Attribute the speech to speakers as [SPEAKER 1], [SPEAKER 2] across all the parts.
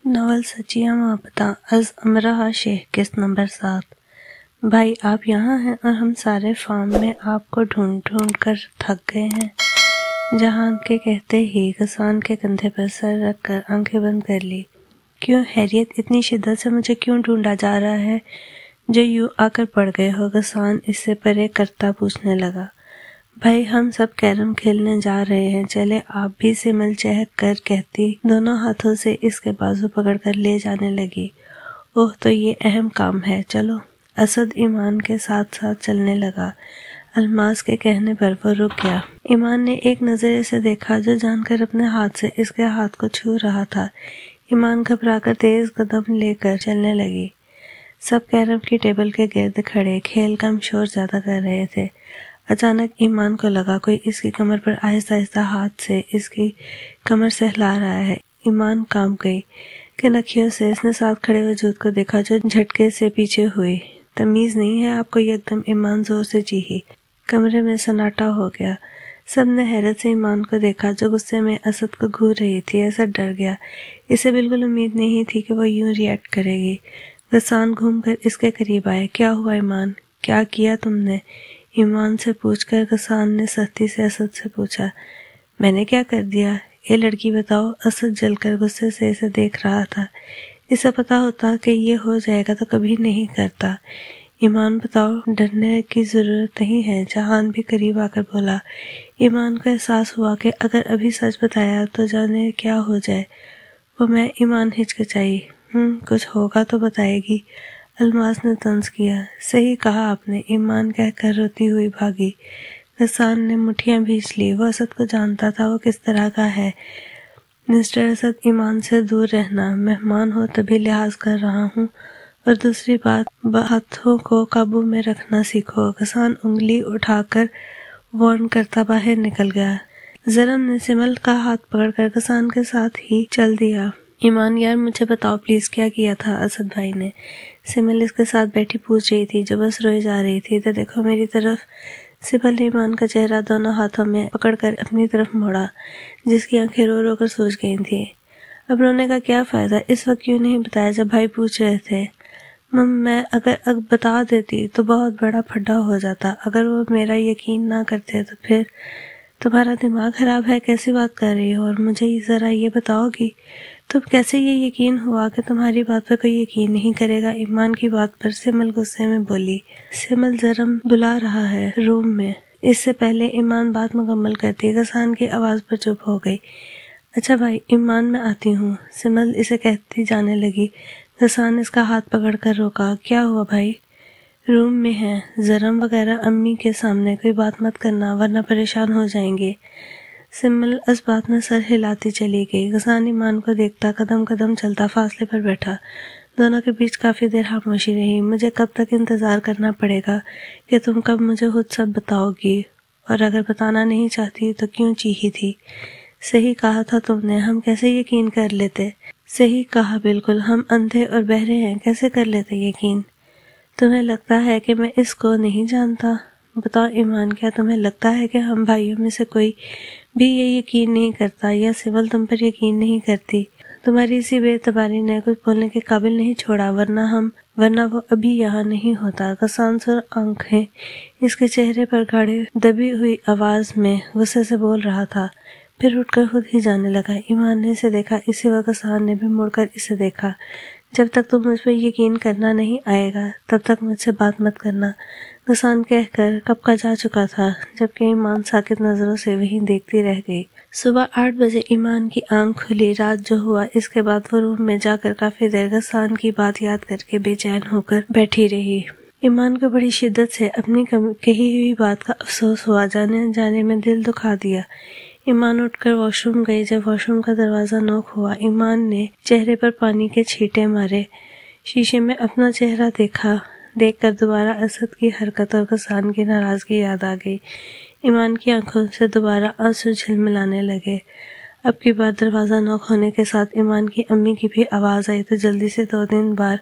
[SPEAKER 1] Novel سچیاں محبتاں از امرہ شیخ قسط number 7۔ بھائی آپ یہاں ہیں اور ہم سارے فارم میں آپ کو ڈھونڈ ڈھونڈ کر تھک گئے ہیں۔ جہان کے کہتے ہی غسان کے کندھے پر سر رکھ کر آنکھیں بند کر لی۔ کیوں خیریت؟ اتنی شدت سے مجھے کیوں ڈھونڈا جا رہا ہے جو یوں آ کر پڑ گئے ہو؟ غسان اس سے پرے کرتا پوچھنے لگا۔ بھائی ہم سب کیرم کھیلنے جا رہے ہیں، چلے آپ بھی؟ سمل چہک کر کہتی دونوں ہاتھوں سے اس کے بازو پکڑ کر لے جانے لگی۔ اوہ تو یہ اہم کام ہے، چلو۔ اسد ایمان کے ساتھ ساتھ چلنے لگا۔ الماس کے کہنے پر وہ رک گیا۔ ایمان نے ایک نظر اسے دیکھا جو جان کر اپنے ہاتھ سے اس کے ہاتھ کو چھو رہا تھا۔ ایمان گھبرا کر تیز قدم لے کر چلنے لگی۔ سب کیرم کی ٹیبل کے گرد کھڑے کھیل کم شور زیادہ کر رہے تھے۔ اچانک ایمان کو لگا کوئی اس کی کمر پر آہستہ آہستہ ہاتھ سے اس کی کمر سے ہلا رہا ہے۔ ایمان کانپ گئی۔ کنکھیوں سے اس نے ساتھ کھڑے وجود کو دیکھا جو جھٹکے سے پیچھے ہوئی۔ تمیز نہیں ہے آپ کو؟ یکدم ایمان زور سے چیخی۔ کمرے میں سناٹا ہو گیا۔ سب نے حیرت سے ایمان کو دیکھا جو غصے میں اسد کو گھور رہی تھی۔ اسد ڈر گیا۔ اسے بالکل امید نہیں تھی کہ وہ یوں ری ایکٹ کرے گی۔ غسان گھوم کر اس کے قریب آئے۔ کیا ہوا ایمان؟ کیا کیا تم نے؟ ایمان سے پوچھ کر غسان نے سختی سے اسد سے پوچھا۔ میں نے کیا کر دیا؟ یہ لڑکی بتاؤ۔ اسد جل کر غصے سے اسے دیکھ رہا تھا۔ اسے پتا ہوتا کہ یہ ہو جائے گا تو کبھی نہیں کرتا۔ ایمان بتاؤ، ڈرنے کی ضرورت نہیں ہے۔ جہان بھی قریب آ کر بولا۔ ایمان کو احساس ہوا کہ اگر ابھی سچ بتایا تو جانے کیا ہو جائے۔ وہ میں ایمان ہچکچائی۔ کچھ ہوگا تو بتائے گی۔ الماس نے طنز کیا۔ صحیح کہا آپ نے، ایمان کہہ کر روتی ہوئی بھاگی۔ غسان نے مٹھیاں بھیج لی۔ وہ اسد کو جانتا تھا وہ کس طرح کا ہے۔ مسٹر اسد، ایمان سے دور رہنا، مہمان ہو تبھی لحاظ کر رہا ہوں، اور دوسری بات ہاتھوں کو قابو میں رکھنا سیکھو۔ غسان انگلی اٹھا کر وارن کرتا باہر نکل گیا۔ زرم نے سمل کا ہاتھ پکڑ کر غسان کے ساتھ ہی چل دیا۔ ایمان یار مجھے بتاؤ پلیز کیا کیا تھا اسد بھائی نے؟ سمل اس کے ساتھ بیٹھی پوچھ رہی تھی جو بس روئے جا رہی تھی۔ تو دیکھو میری طرف۔ سمل نے ایمان کا چہرہ دونوں ہاتھوں میں پکڑ کر اپنی طرف موڑا جس کی آنکھیں رو رو کر سوج گئی تھیں۔ اب رونے کا کیا فائدہ؟ اس وقت کیوں نہیں بتایا جب بھائی پوچھ رہے تھے؟ میں اگر بتا دیتی تو بہت بڑا پھڈا ہو جاتا۔ اگر وہ میرا یقین نہ کرتے تو پھر؟ تمہارا دماغ خراب ہے؟ کیسی بات کر رہی ہو؟ اور مجھے ذرا یہ بتاؤ گی تم کیسے یہ یقین ہوا کہ تمہاری بات پر کوئی یقین نہیں کرے گا؟ ایمان کی بات پر سمل غصے میں بولی۔ سمل زرم بلا رہا ہے روم میں۔ اس سے پہلے ایمان بات مکمل کرتی غسان کی آواز پر چپ ہو گئی۔ اچھا بھائی، ایمان میں آتی ہوں، سمل اسے کہتی جانے لگی۔ غسان اس کا ہاتھ پکڑ کر روکا۔ کیا ہوا بھائی؟ روم میں ہیں زرم وغیرہ، امی کے سامنے کوئی بات مت کرنا ورنہ پریشان ہو جائیں گے۔ سمل اس بات میں سر ہلاتی چلی گئی۔ غسان ایمان کو دیکھتا قدم قدم چلتا فاصلے پر بیٹھا۔ دونوں کے بیچ کافی دیر خاموشی رہی۔ مجھے کب تک انتظار کرنا پڑے گا کہ تم کب مجھے خود سب بتاؤ گی؟ اور اگر بتانا نہیں چاہتی تو کیوں چیخی تھی؟ صحیح کہا تھا تم نے، ہم کیسے یقین کر لیتے؟ صحیح کہا بالکل، ہم اندھے اور بہرے ہیں، کیسے کر لیتے یقین؟ تمہیں لگتا ہے کہ میں اس کو نہیں جانتا؟ بتاؤ ایمان، کیا تمہیں لگتا ہے کہ ہم بھائیوں میں سے کوئی بھی یہ یقین نہیں کرتا یا سمل تم پر یقین نہیں کرتی؟ تمہاری اسی بے اعتباری نے کچھ بولنے کے قابل نہیں چھوڑا، ورنہ وہ ابھی یہاں نہیں ہوتا۔ غسان سر آنکھیں اس کے چہرے پر گاڑے دبی ہوئی آواز میں غصے سے بول رہا تھا، پھر اٹھ کر خود ہی جانے لگا۔ ایمان نے اسے دیکھا، اسی وقت غسان نے بھی مڑ کر اسے دیکھا۔ جب تک تم مجھ پہ یقین کرنا نہیں آئے گا تب تک مجھ سے بات مت کرنا، غسان کہہ کر کب کا جا چکا تھا، جبکہ ایمان ساکت نظروں سے وہیں دیکھتی رہ گئی۔ صبح 8 بجے ایمان کی آنکھ کھلی۔ رات جو ہوا اس کے بعد وہ روم میں جا کر کافی دیر غسان کی بات یاد کر کے بے چین ہو کر بیٹھی رہی۔ ایمان کو بڑی شدت سے اپنی کہی ہوئی بات کا افسوس ہوا، جانے میں دل دکھا دیا۔ ایمان اٹھ کر واش روم گئی۔ جب واش روم کا دروازہ نوک ہوا، ایمان نے چہرے پر پانی کے چھینٹے مارے، شیشے میں اپنا چہرہ دیکھ کر دوبارہ اسد کی حرکت اور غسان کی ناراضگی یاد آ گئی۔ ایمان کی آنکھوں سے دوبارہ آنسو جھلملانے لگے۔ اب کی بار دروازہ نوک ہونے کے ساتھ ایمان کی امی کی بھی آواز آئی تو جلدی سے 2-3 بار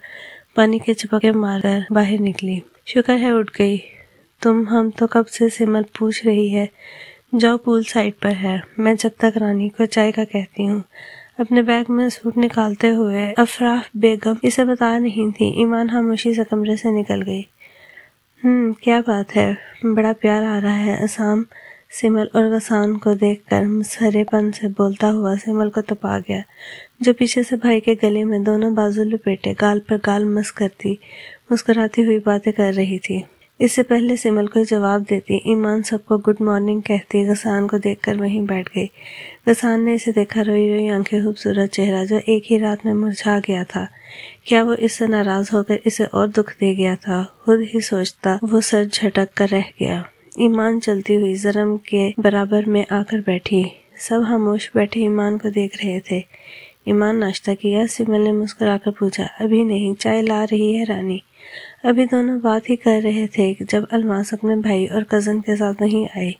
[SPEAKER 1] پانی کے چپکے مار کر باہر نکلی۔ شکر ہے اٹھ گئی تم، ہم تو کب سے سمل پوچھ رہی ہے۔ جاؤ پول سائڈ پر ہے، میں جب تک رانی کو چائے کا کہتی ہوں۔ اپنے بیگ میں سوٹ نکالتے ہوئے افراح بیگم اسے بتا رہی تھی۔ ایمان خاموشی سے کمرے سے نکل گئی۔ کیا بات ہے، بڑا پیار آ رہا ہے۔ اسام سمل اور غسان کو دیکھ کر مسخرے پن سے بولتا ہوا سمل کو تپا گیا، جو پیچھے سے بھائی کے گلے میں دونوں بازو لپیٹے گال پر گال مسکراتی ہوئی باتیں کر رہی تھی۔ اس سے پہلے سمل کو جواب دیتی ایمان سب کو گڈ مارننگ کہتی غسان کو دیکھ کر وہیں بیٹھ گئی۔ غسان نے اسے دیکھا، روئی روئی آنکھیں، خوبصورت چہرہ جو ایک ہی رات میں مرجھا گیا تھا۔ کیا وہ اس سے ناراض ہو کر اسے اور دکھ دے گیا تھا؟ خود ہی سوچتا وہ سر جھٹک کر رہ گیا۔ ایمان چلتی ہوئی زرم کے برابر میں آ کر بیٹھی۔ سب خاموش بیٹھے ایمان کو دیکھ رہے تھے۔ ایمان ناشتہ کیا؟ سمل نے مسکرا کر پوچھا۔ ابھی نہیں، چائے لا رہی ہے رانی۔ ابھی دونوں بات ہی کر رہے تھے جب الماس اپنے بھائی اور کزن کے ساتھ وہیں آئی۔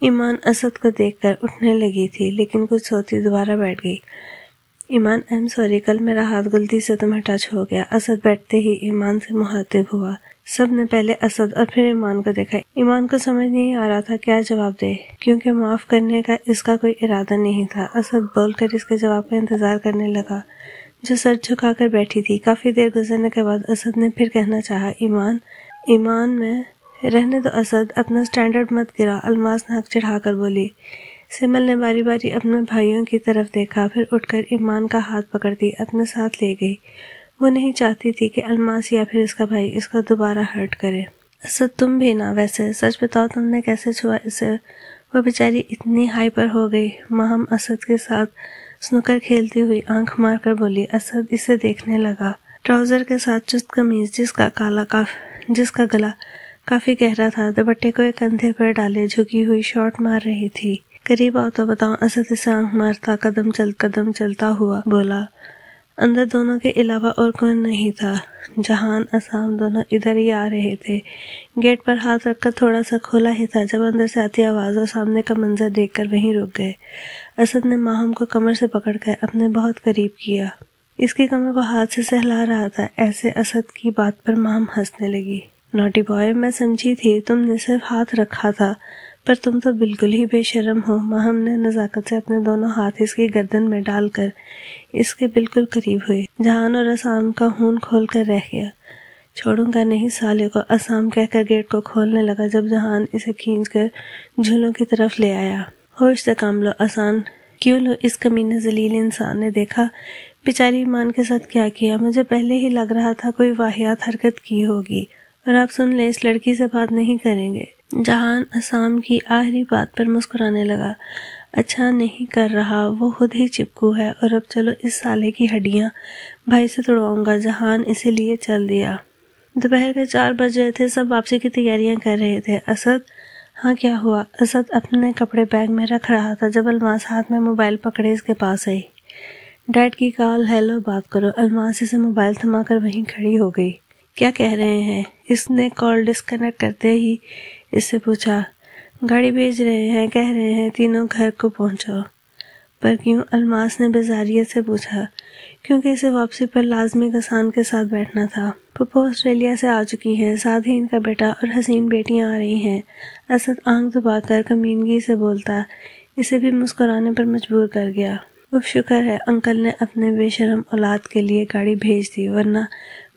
[SPEAKER 1] ایمان اسد کو دیکھ کر اٹھنے لگی تھی لیکن کچھ سوچتی دوبارہ بیٹھ گئی۔ ایمان ایم سوری، کل میرا ہاتھ غلطی سے تمہیں ٹچ ہو گیا۔ اسد بیٹھتے ہی ایمان سے مخاطب ہوا۔ سب نے پہلے اسد اور پھر ایمان کو دیکھا۔ ایمان کو سمجھ نہیں آ رہا تھا کیا جواب دے، کیونکہ معاف کرنے کا اس کا کوئی ارادہ نہیں تھا۔ اسد بول کر اس کے جواب کا انتظار کرنے لگا، جو سر جھکا کر بیٹھی تھی۔ کافی دیر گزرنے کے بعد اسد نے پھر کہنا چاہا، ایمان میں رہنے دو اسد، اپنا سٹینڈرڈ مت گرا۔ الماس ناک چڑھا کر بولی۔ سمل نے باری باری اپنے بھائیوں کی طرف دیکھا، پھر اٹھ کر ایمان کا ہاتھ پکڑتی اپنے ساتھ لے گئی۔ وہ نہیں چاہتی تھی کہ الماس یا پھر اس کا بھائی اس کو دوبارہ ہرٹ کرے۔ اسد تم بھی نا، ویسے سچ بتاؤ تم نے کیسے چھوا اسے؟ وہ بیچاری اتنی ہائپر ہو گئی۔ ماہم اسد کے ساتھ سنوکر کھیلتی ہوئی آنکھ مار کر بولی۔ اسد اسے دیکھنے لگا۔ ٹراؤزر کے ساتھ چست قمیض جس کا گلا کافی گہرا تھا، دوپٹے کو ایک کندھے پر ڈالے جھکی ہوئی شارٹ مار رہی تھی۔ قریب آؤ تو بتاؤ۔ اسد اسے آنکھ مارتا قدم چلتا ہوا بولا۔ اندر دونوں کے علاوہ اور کوئی نہیں تھا۔ جہان اسام دونوں ادھر ہی آ رہے تھے۔ گیٹ پر ہاتھ رکھ کر تھوڑا سا کھولا ہی تھا جب اندر سے آتی آواز اور سامنے کا منظر دیکھ کر وہیں رک گئے۔ اسد نے ماہم کو کمر سے پکڑ کر اپنے بہت قریب کیا۔ اس کی کمر کو ہاتھ سے سہلا رہا تھا۔ ایسے اسد کی بات پر ماہم ہنسنے لگی۔ نوٹی بوائے، میں سمجھی تھی تم نے صرف ہاتھ رکھا تھا، پر تم تو بالکل ہی بے شرم ہو۔ ماہم نے نزاکت سے اپنے دونوں ہاتھ اس کی گردن میں ڈال کر اس کے بالکل قریب ہوئی۔ جہان اور اسام کا خون کھول کر رہ گیا۔ چھوڑوں گا نہیں سالے کو، اسام کہہ کر گیٹ کو کھولنے لگا جب جہان اسے کھینچ کر جھولوں کی طرف لے آیا۔ ہوش سے کام لو آسان، کیوں لو؟ اس کمینے ذلیل انسان نے دیکھا بیچاری ایمان کے ساتھ کیا کیا۔ مجھے پہلے ہی لگ رہا تھا کوئی واہیات حرکت کی ہوگی، اور آپ سن لیں اس لڑکی سے بات نہیں کریں گے۔ جہان اسام کی آخری بات پر مسکرانے لگا۔ اچھا نہیں کر رہا، وہ خود ہی چپکو ہے، اور اب چلو اس سالے کی ہڈیاں بھائی سے توڑواؤں گا۔ جہان اسے لیے چل دیا۔ دوپہر کے 4 بج رہے تھے، سب واپسی کی تیاریاں کر رہے تھے۔ اسد، ہاں کیا ہوا؟ اسد اپنے کپڑے بیگ میں رکھ رہا تھا جب الماس ہاتھ میں موبائل پکڑے اس کے پاس آئی۔ ڈیڈ کی کال، ہیلو بات کرو۔ الماس اسے موبائل تھما کر وہیں کھڑی ہو گئی۔ کیا کہہ رہے ہیں؟ اس نے کال ڈسکنیکٹ کرتے ہی اس سے پوچھا۔ گاڑی بھیج رہے ہیں، کہہ رہے ہیں تینوں گھر کو پہنچو۔ پر کیوں؟ الماس نے بیزاریت سے پوچھا۔ کیونکہ اسے واپسی پر لازمی غسان کے ساتھ بیٹھنا تھا۔ پھپھو آسٹریلیا سے آ چکی ہیں، ساتھ ہی ان کا بیٹا اور حسین بیٹیاں آ رہی ہیں۔ اسد آنکھ دبا کر کمینگی سے بولتا اسے بھی مسکرانے پر مجبور کر گیا۔ شکر ہے انکل نے اپنے بے شرم اولاد کے لیے گاڑی بھیج دی، ورنہ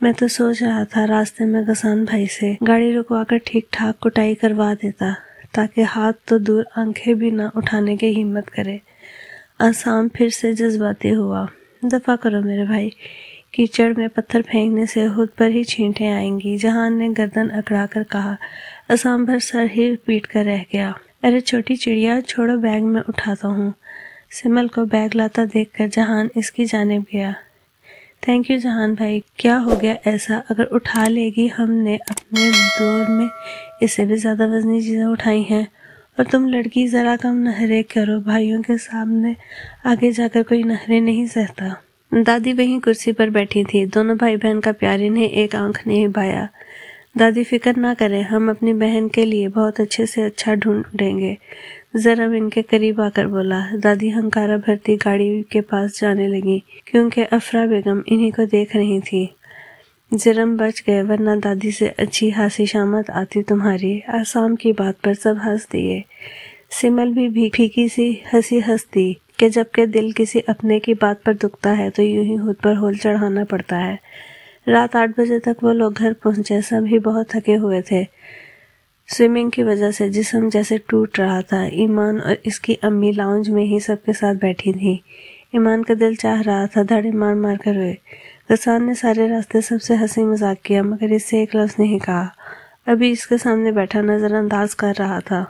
[SPEAKER 1] میں تو سوچ رہا تھا راستے میں غسان بھائی سے گاڑی رکوا کر ٹھیک ٹھاک کٹائی کروا دیتا، تاکہ ہاتھ تو دور آنکھیں بھی نہ اٹھانے کی ہمت کرے۔ آسام پھر سے جذباتی ہوا۔ دفع کرو میرے بھائی، کیچڑ میں پتھر پھینکنے سے خود پر ہی چھینٹیں آئیں گی، جہان نے گردن اکڑا کر کہا۔ آسام پر سر ہی پیٹ کر رہ گیا۔ ارے چھوٹی چڑیا، چھوڑو بیگ میں اٹھاتا ہوں۔ سمل کو بیگ لاتا دیکھ کر جہان اس کی جانب گیا۔ تھینک یو جہان بھائی، کیا ہو گیا ایسا؟ اگر اٹھا لے گی، ہم نے اپنے دور میں اس سے بھی زیادہ وزنی چیزیں اٹھائی ہیں، اور تم لڑکی ذرا کم نخرے کرو، بھائیوں کے سامنے آگے جا کر کوئی نخرے نہیں سہتا۔ دادی وہیں کرسی پر بیٹھی تھی، دونوں بھائی بہن کا پیار انہیں ایک آنکھ نے بھایا۔ دادی فکر نہ کریں، ہم اپنی بہن کے لیے بہت اچھے سے اچھا ڈھونڈیں گے۔ ذرا ان کے قریب آ کر بولا۔ دادی ہنکارا بھرتی گاڑی کے پاس جانے لگی، کیونکہ افرا بیگم انہی کو دیکھ رہی تھی۔ جرم بچ گئے، ورنہ دادی سے اچھی خاصی شامت آتی تمہاری۔ آسام کی بات پر سب ہنس دیے۔ سمل بھی پھیکی سی ہنسی ہنس دی۔ کہ جبکہ دل کسی اپنے کی بات پر دکھتا ہے تو یوں ہی خود پر ہول چڑھانا پڑتا ہے۔ رات 8 بجے تک وہ لوگ گھر پہنچے، سب ہی بہت تھکے ہوئے تھے۔ سوئمنگ کی وجہ سے جسم جیسے ٹوٹ رہا تھا۔ ایمان اور اس کی امی لاؤنج میں ہی سب کے ساتھ بیٹھی تھیں۔ ایمان کا دل چاہ رہا تھا دھاڑے مار مار کر روئے۔ غسان نے سارے راستے سب سے ہنسی مذاق کیا مگر اس سے ایک لفظ نہیں کہا۔ ابھی اس کے سامنے بیٹھا نظر انداز کر رہا تھا۔